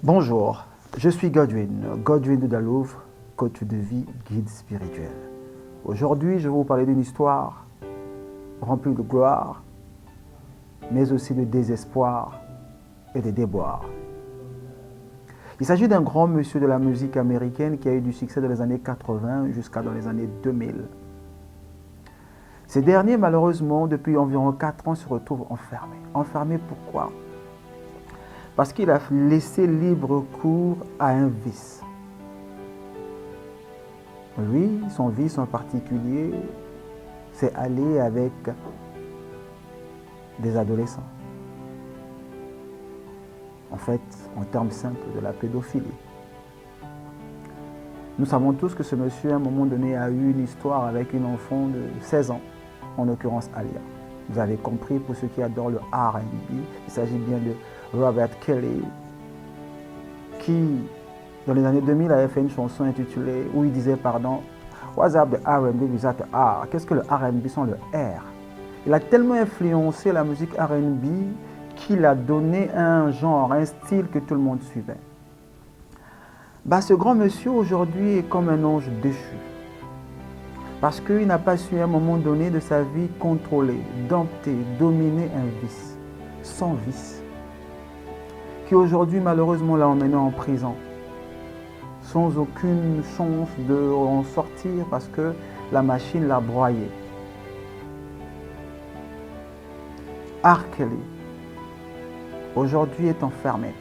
Bonjour, je suis Godwin de Dalouvre, coach de vie, guide spirituel. Aujourd'hui, je vais vous parler d'une histoire remplie de gloire, mais aussi de désespoir et de déboire. Il s'agit d'un grand monsieur de la musique américaine qui a eu du succès dans les années 80 jusqu'à dans les années 2000. Ces derniers, malheureusement, depuis environ 4 ans, se retrouvent enfermés. Enfermés pourquoi? Parce qu'il a laissé libre cours à un vice. Lui, son vice en particulier, c'est aller avec des adolescents. En fait, en termes simples, de la pédophilie. Nous savons tous que ce monsieur, à un moment donné, a eu une histoire avec une enfant de 16 ans, en l'occurrence Alia. Vous avez compris, pour ceux qui adorent le R&B, il s'agit bien de Robert Kelly, qui, dans les années 2000, avait fait une chanson intitulée, où il disait, What's up the R&B without the R? Qu'est-ce que le R&B sans le R? Il a tellement influencé la musique R&B qu'il a donné un genre, un style que tout le monde suivait. Ce grand monsieur aujourd'hui est comme un ange déchu. Parce qu'il n'a pas su à un moment donné de sa vie contrôler, dompter, dominer un vice, sans vice, qui aujourd'hui malheureusement l'a emmené en prison, sans aucune chance de en sortir parce que la machine l'a broyé. R. Kelly, aujourd'hui est enfermé.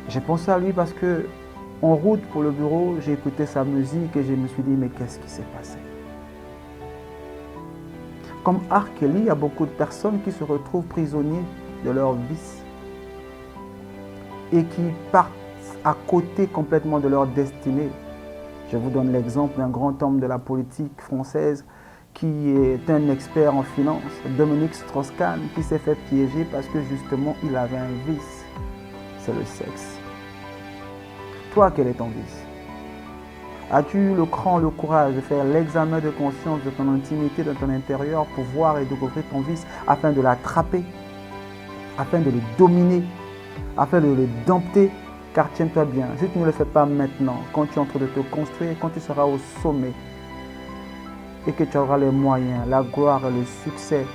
J'ai pensé à lui parce que, en route pour le bureau, j'ai écouté sa musique et je me suis dit, mais qu'est-ce qui s'est passé? Comme R. Kelly, il y a beaucoup de personnes qui se retrouvent prisonniers de leur vice et qui partent à côté complètement de leur destinée. Je vous donne l'exemple d'un grand homme de la politique française qui est un expert en finance, Dominique Strauss-Kahn, qui s'est fait piéger parce que justement il avait un vice, c'est le sexe. Toi, quel est ton vice? As-tu eu le cran, le courage de faire l'examen de conscience de ton intimité, de ton intérieur pour voir et découvrir ton vice afin de l'attraper, afin de le dominer, afin de le dompter? Car tiens-toi bien, si tu ne le fais pas maintenant, quand tu es en train de te construire, quand tu seras au sommet et que tu auras les moyens, la gloire et le succès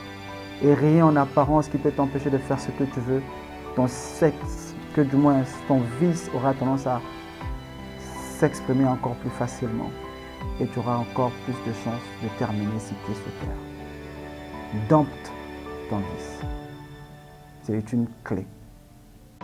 et rien en apparence qui peut t'empêcher de faire ce que tu veux, ton sexe, que du moins ton vice aura tendance à s'exprimer encore plus facilement et tu auras encore plus de chances de terminer six pieds sur terre. Dompte ton vice. C'est une clé.